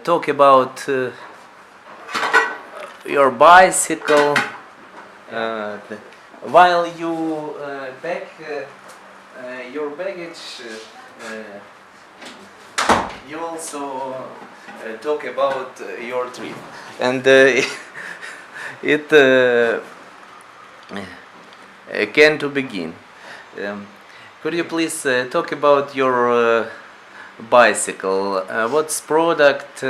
talk about your bicycle while you pack your baggage. You also talk about your trip, and it can to begin. Could you please talk about your bicycle? What's product?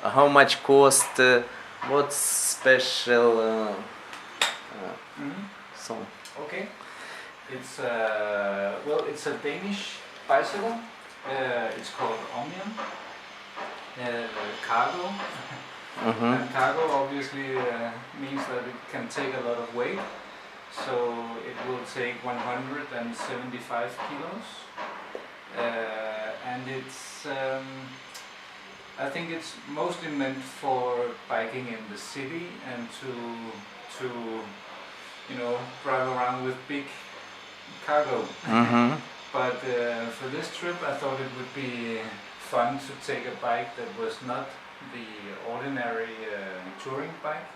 How much cost? What's special? So. Okay. It's it's a Danish bicycle. It's called Omnium. Cargo. And cargo obviously means that it can take a lot of weight. So it will take 175 kilos. And it's I think it's mostly meant for biking in the city and to drive around with big cargo. But for this trip I thought it would be fun to take a bike that was not the ordinary touring bike,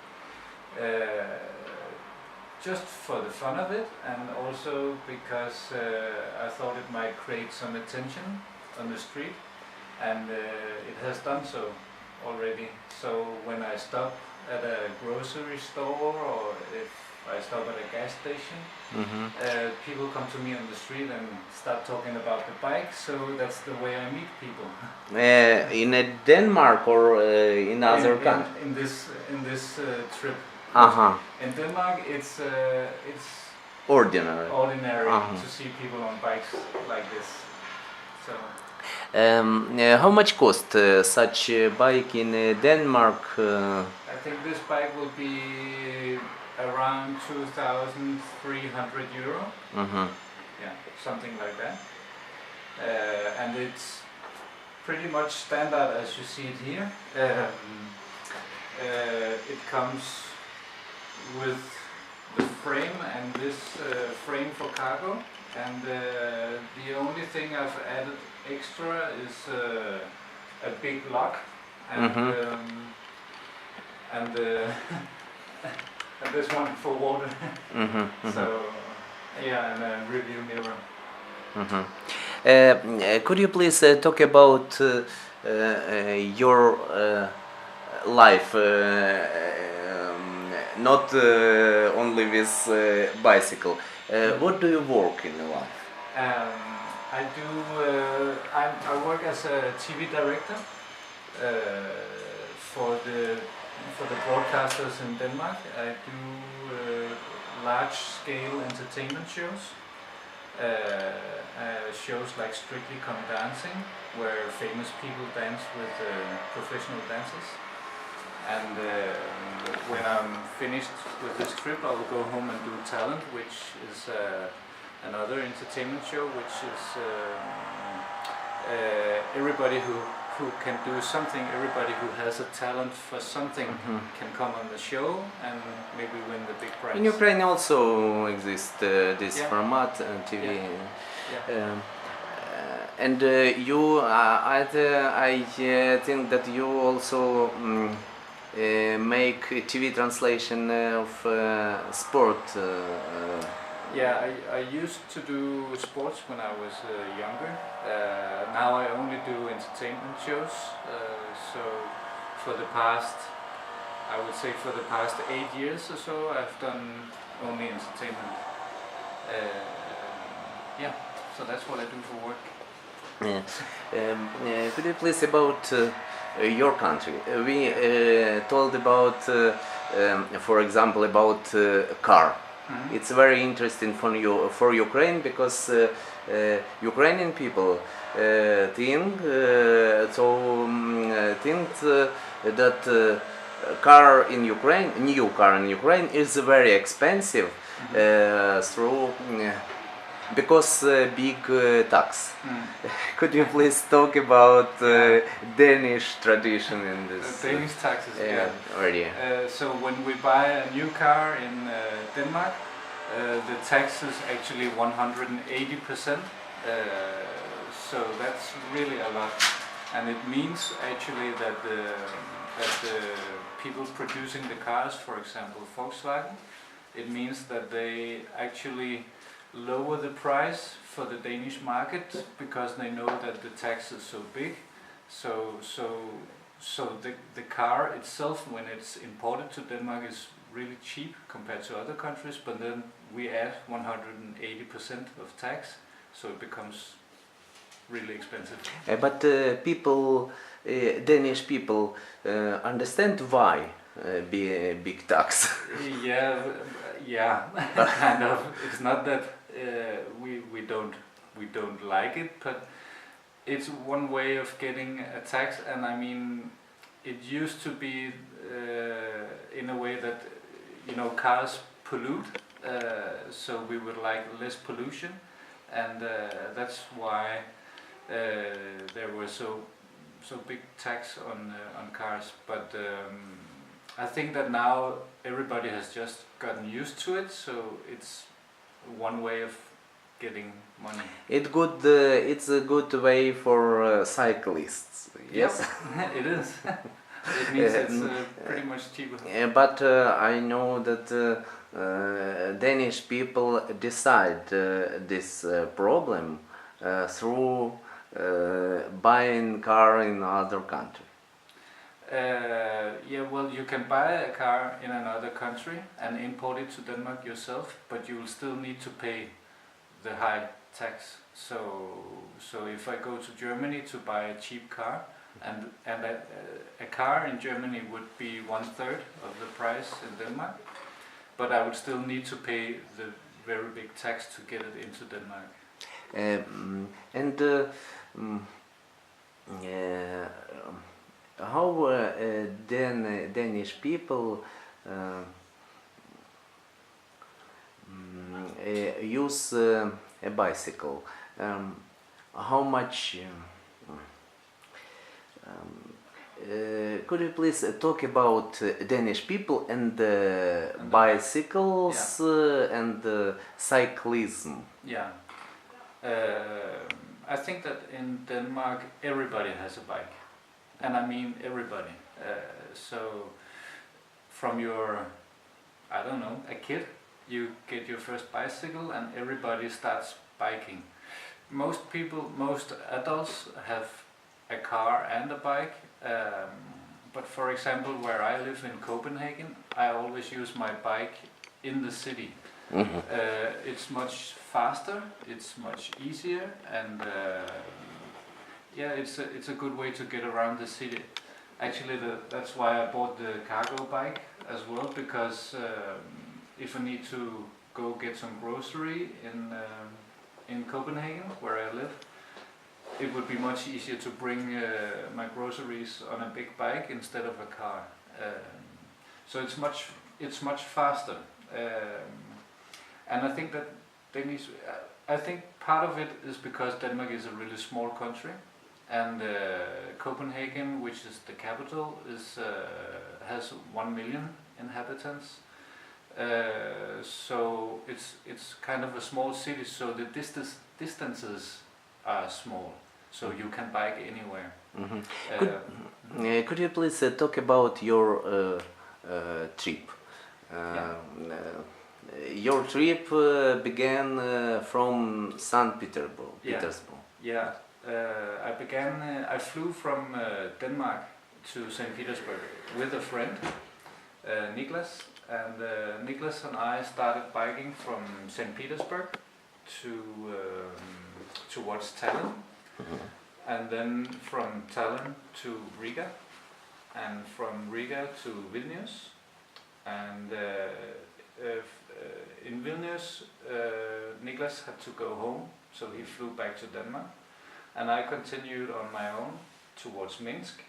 just for the fun of it, and also because I thought it might create some attention on the street, and it has done so already. So when I stop at a grocery store or if I stop at a gas station, people come to me on the street and start talking about the bike, so that's the way I meet people. In Denmark or in other countries? In this trip. In Denmark, it's ordinary to see people on bikes like this. So. How much cost such a bike in Denmark? I think this bike will be around 2,300 euro. Yeah, something like that. And it's pretty much standard as you see it here. It comes with the frame and this frame for cargo. And the only thing I've added extra is a big lock and and this one for water. So yeah, and a review mirror. Could you please talk about your life, not only with bicycle? What do you work in life? I work as a TV director for the broadcasters in Denmark. I do large-scale entertainment shows. Shows like Strictly Come Dancing, where famous people dance with professional dancers. And when I'm finished with this trip, I will go home and do Talent, which is another entertainment show, which is everybody who can do something, everybody who has a talent for something can come on the show and maybe win the big prize. In Ukraine also exists this format TV. And you, I think that you also make TV translation of sport. Yeah, I used to do sports when I was younger. Now I only do entertainment shows. So for the past 8 years or so, I've done only entertainment. Yeah, so that's what I do for work. Could you please about your country? We told about, for example, about car. It's very interesting for Ukraine because Ukrainian people think that car in Ukraine, new car in Ukraine, is very expensive because big tax. Could you please talk about Danish tradition in this? The Danish taxes, yeah. Already. So when we buy a new car in Denmark, the tax is actually 180%. So that's really a lot, and it means actually that the people producing the cars, for example Volkswagen, it means that they actually lower the price for the Danish market because they know that the tax is so big. So the car itself, when it's imported to Denmark, is really cheap compared to other countries, but then we add 180% of tax, so it becomes really expensive. But people, Danish people, understand why big tax. Yeah, kind of. It's not that we don't like it, but it's one way of getting a tax, and I mean, it used to be in a way that, you know, cars pollute, so we would like less pollution, and that's why there was so big tax on cars. But I think that now everybody has just gotten used to it, so it's one way of getting money. It's a good way for cyclists. Yes. Yep. It is. It means it's pretty much cheaper. But I know that Danish people decide this problem through buying car in other country. Yeah, well, you can buy a car in another country and import it to Denmark yourself, but you will still need to pay the high tax. So if I go to Germany to buy a cheap car, and a car in Germany would be 1/3 of the price in Denmark, but I would still need to pay the very big tax to get it into Denmark. How Danish people use a bicycle? How much? Could you please talk about Danish people and bicycles and cyclism? Yeah. I think that in Denmark everybody has a bike, and I mean everybody. So from your, I don't know, a kid, you get your first bicycle and everybody starts biking. Most adults have a car and a bike, but for example where I live in Copenhagen, I always use my bike in the city. Mm-hmm. It's much faster, it's much easier, and it's a good way to get around the city. Actually, that's why I bought the cargo bike as well, because if I need to go get some grocery in Copenhagen, where I live, it would be much easier to bring my groceries on a big bike instead of a car. So it's much faster, and I think that I think part of it is because Denmark is a really small country, and Copenhagen, which is the capital, has 1 million inhabitants. So it's kind of a small city, so the distances are small, so you can bike anywhere. Mm-hmm. Could you please talk about your trip? Your trip began from St. Petersburg. Yeah. I flew from Denmark to St. Petersburg with a friend, Niklas, and Niklas and I started biking from St. Petersburg towards Tallinn, and then from Tallinn to Riga, and from Riga to Vilnius, and in Vilnius Niklas had to go home, so he flew back to Denmark, and I continued on my own towards Minsk,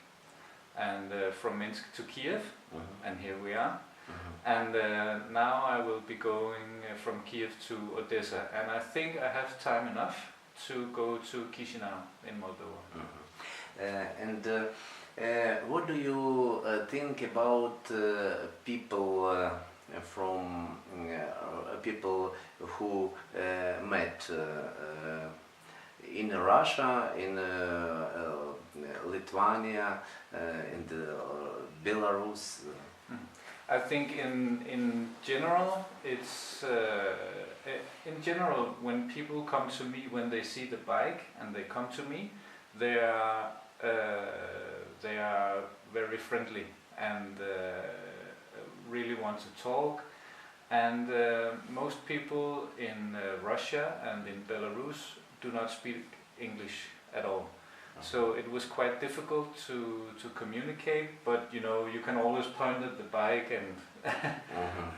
and from Minsk to Kiev, and here we are. And now I will be going from Kiev to Odessa, and I think I have time enough to go to Chisinau in Moldova. What do you think about people people who met in Russia, in Lithuania, in Belarus? I think in general, it's in general when people come to me, when they see the bike and they come to me, they are very friendly and really want to talk. And most people in Russia and in Belarus do not speak English at all. So it was quite difficult to communicate, but you know, you can always point at the bike and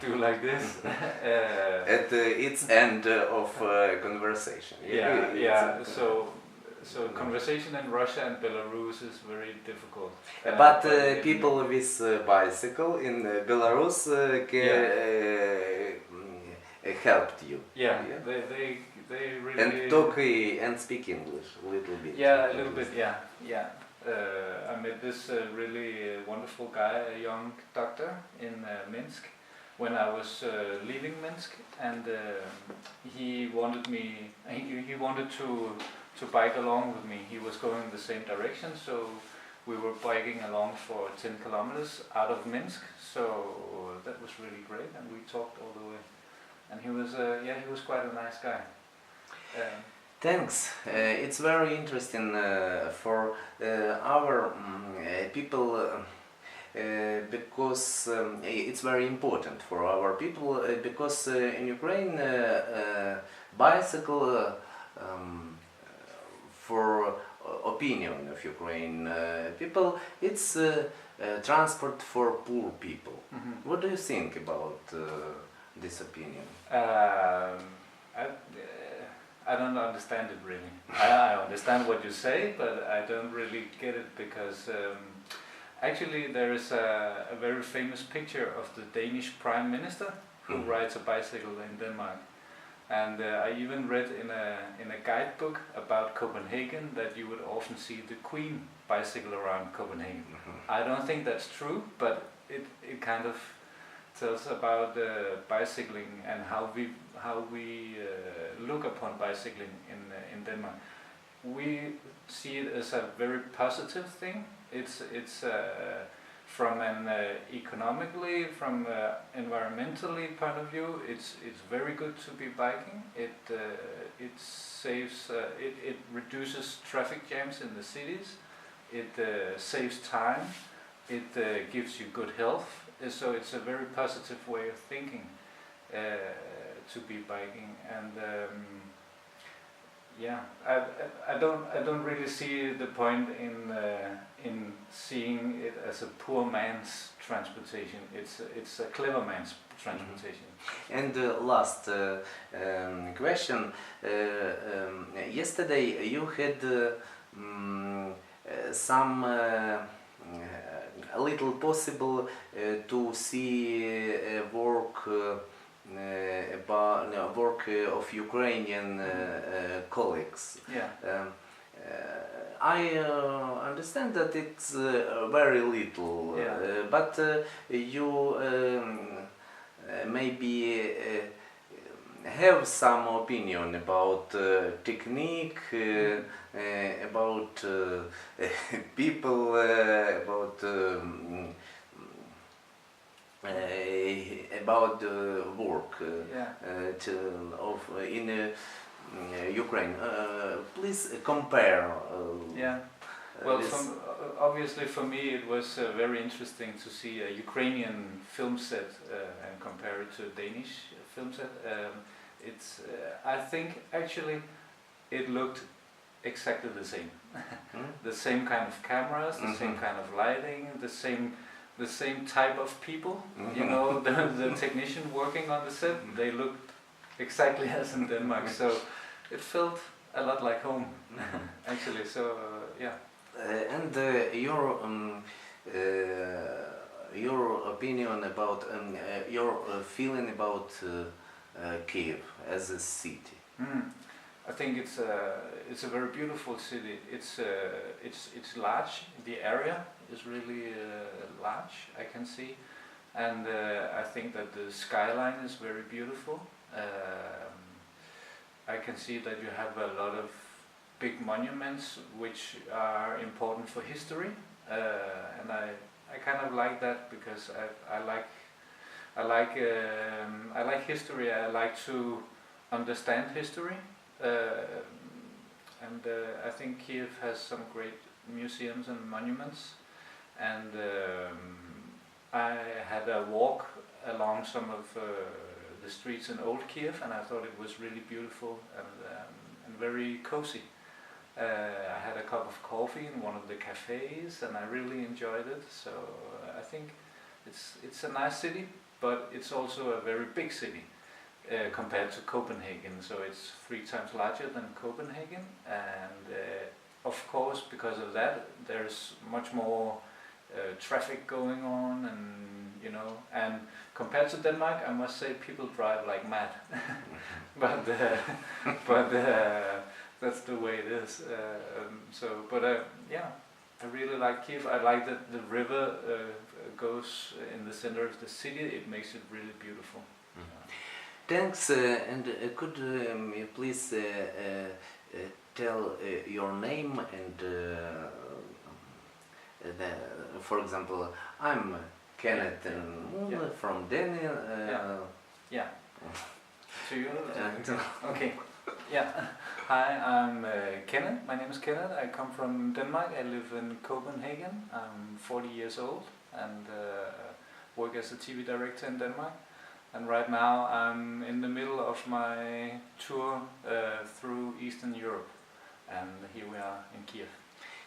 do like this. At its end of conversation. Yeah. So conversation in Russia and Belarus is very difficult. But people with bicycle in Belarus helped you. Yeah. They really... And talk and speak English a little bit. Yeah, a little bit, yeah. I met this really wonderful guy, a young doctor in Minsk, when I was leaving Minsk, and he wanted to bike along with me. He was going in the same direction, so we were biking along for 10 kilometers out of Minsk, so that was really great, and we talked all the way. And he was quite a nice guy. Thanks. It's very interesting for our people because it's very important for our people because in Ukraine bicycle for opinion of Ukraine people it's transport for poor people. Mm-hmm. What do you think about this opinion? I don't understand it really. I understand what you say, but I don't really get it because actually there is a very famous picture of the Danish Prime Minister who rides a bicycle in Denmark. And I even read in a guidebook about Copenhagen that you would often see the Queen bicycle around Copenhagen. I don't think that's true, but it kind of tells about bicycling and how we look upon bicycling in Denmark. We see it as a very positive thing. It's from an economically, from environmentally point of view, it's very good to be biking. It saves, it reduces traffic jams in the cities. It saves time. It gives you good health. So it's a very positive way of thinking to be biking, and I don't really see the point in seeing it as a poor man's transportation. It's a clever man's transportation. And last question. Yesterday you had some a little possible to see work about work of Ukrainian colleagues. Yeah. I understand that it's very little, Yeah. but you maybe have some opinion about technique, about people, about work in Ukraine. Please compare. Yeah. Well, obviously for me it was very interesting to see a Ukrainian film set and compare it to a Danish film set. I think actually it looked exactly the same. The same kind of cameras, the same kind of lighting, the same type of people. You know, the technician working on the set, they looked exactly as in Denmark. So it felt a lot like home, actually. So yeah. And your opinion about your feeling about Kyiv as a city. I think it's a very beautiful city. It's large. The area is really large, I can see, and I think that the skyline is very beautiful. I can see that you have a lot of big monuments which are important for history, and I kind of like that because I like history. I like to understand history, and I think Kiev has some great museums and monuments. And I had a walk along some of the streets in Old Kiev, and I thought it was really beautiful and very cozy. I had a cup of coffee in one of the cafes, and I really enjoyed it. So I think it's a nice city, but it's also a very big city compared to Copenhagen. So it's 3 times larger than Copenhagen, and of course, because of that, there's much more traffic going on, and and compared to Denmark, I must say people drive like mad. but that's the way it is. I really like Kiev. I like that the river goes in the center of the city. It makes it really beautiful. Thanks, and could you please tell your name and for example, I'm Kenneth from Danію. To you? Okay. Yeah. Hi, I'm Kenneth. My name is Kenneth. I come from Denmark. I live in Copenhagen. I'm 40 years old and work as a TV director in Denmark. And right now I'm in the middle of my tour through Eastern Europe. And here we are in Kiev.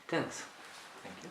Thanks. Thank you.